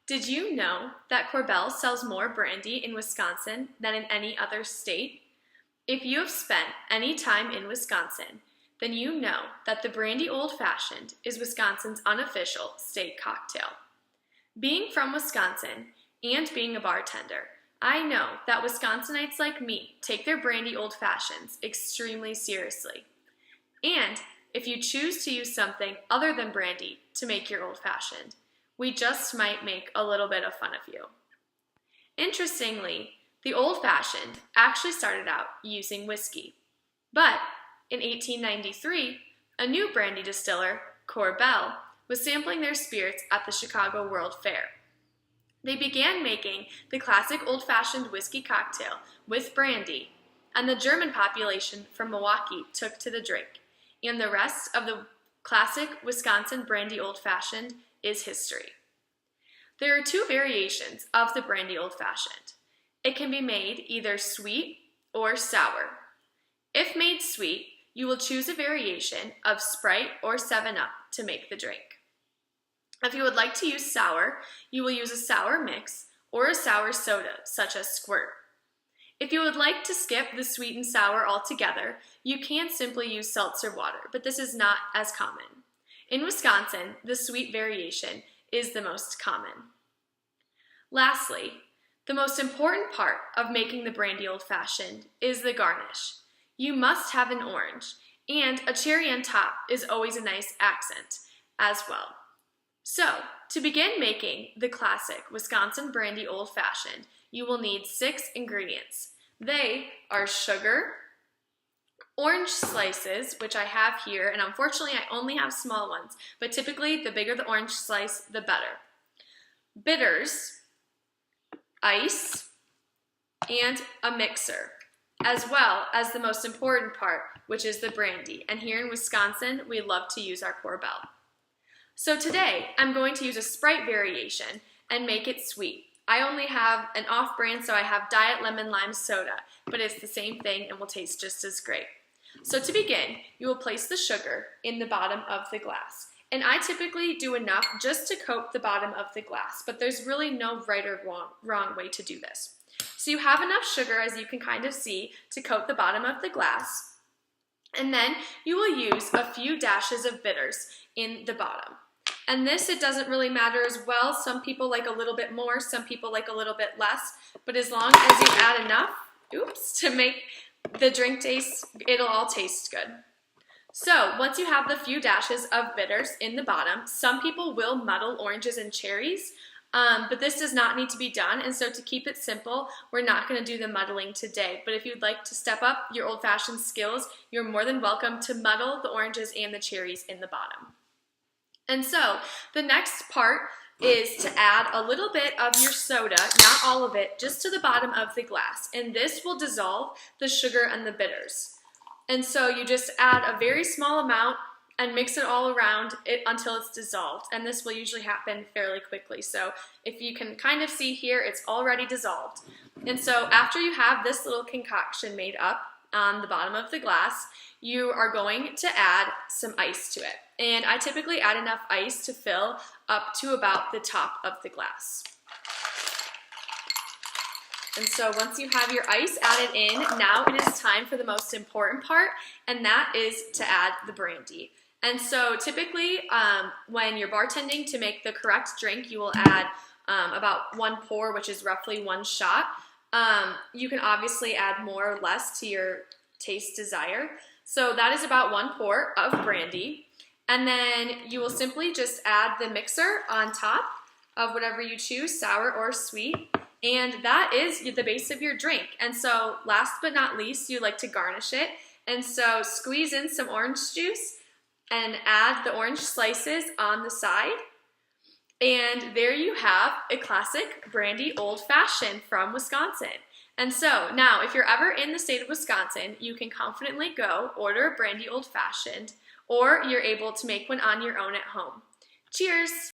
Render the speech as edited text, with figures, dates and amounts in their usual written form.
Did you know that Korbel sells more brandy in Wisconsin than in any other state? If you have spent any time in Wisconsin, then you know that the Brandy Old Fashioned is Wisconsin's unofficial state cocktail. Being from Wisconsin and being a bartender, I know that Wisconsinites like me take their Brandy Old Fashions extremely seriously. And if you choose to use something other than brandy to make your Old Fashioned, we just might make a little bit of fun of you. Interestingly, the Old Fashioned actually started out using whiskey. But in 1893, a new brandy distiller, Korbel, was sampling their spirits at the Chicago World Fair. They began making the classic old-fashioned whiskey cocktail with brandy, and the German population from Milwaukee took to the drink, and the rest of the classic Wisconsin brandy old-fashioned is history. There are two variations of the brandy old-fashioned. It can be made either sweet or sour. If made sweet, you will choose a variation of Sprite or 7-Up to make the drink. If you would like to use sour, you will use a sour mix or a sour soda, such as Squirt. If you would like to skip the sweet and sour altogether, you can simply use seltzer water, but this is not as common. In Wisconsin, the sweet variation is the most common. Lastly, the most important part of making the brandy old-fashioned is the garnish. You must have an orange, and a cherry on top is always a nice accent as well. So, to begin making the classic Wisconsin brandy old-fashioned, you will need 6 ingredients. They are sugar, orange slices, which I have here, and unfortunately I only have small ones, but typically the bigger the orange slice, the better. Bitters, ice, and a mixer, as well as the most important part, which is the brandy. And here in Wisconsin, we love to use our Korbel. So today, I'm going to use a Sprite variation and make it sweet. I only have an off-brand, so I have Diet Lemon Lime Soda, but it's the same thing and will taste just as great. So to begin, you will place the sugar in the bottom of the glass. And I typically do enough just to coat the bottom of the glass, but there's really no right or wrong way to do this. So you have enough sugar, as you can kind of see, to coat the bottom of the glass. And then you will use a few dashes of bitters in the bottom. And this, it doesn't really matter as well. Some people like a little bit more, some people like a little bit less. But as long as you add enough, to make the drink taste, it'll all taste good. So once you have the few dashes of bitters in the bottom, some people will muddle oranges and cherries, but this does not need to be done. And so to keep it simple, we're not going to do the muddling today. But if you'd like to step up your old-fashioned skills, you're more than welcome to muddle the oranges and the cherries in the bottom. And so the next part is to add a little bit of your soda, not all of it, just to the bottom of the glass. And this will dissolve the sugar and the bitters. And so you just add a very small amount and mix it all around until it's dissolved. And this will usually happen fairly quickly. So if you can kind of see here, it's already dissolved. And so after you have this little concoction made up on the bottom of the glass, you are going to add some ice to it. And I typically add enough ice to fill up to about the top of the glass. And so once you have your ice added in, now it is time for the most important part, and that is to add the brandy. And so typically when you're bartending, to make the correct drink, you will add about 1 pour, which is roughly 1 shot. You can obviously add more or less to your taste desire. So that is about 1 pour of brandy. And then you will simply just add the mixer on top of whatever you choose, sour or sweet. And that is the base of your drink. And so last but not least, you like to garnish it. And so squeeze in some orange juice and add the orange slices on the side. And there you have a classic brandy old-fashioned from Wisconsin. And so now, if you're ever in the state of Wisconsin, you can confidently go order a brandy old-fashioned, or you're able to make one on your own at home. Cheers!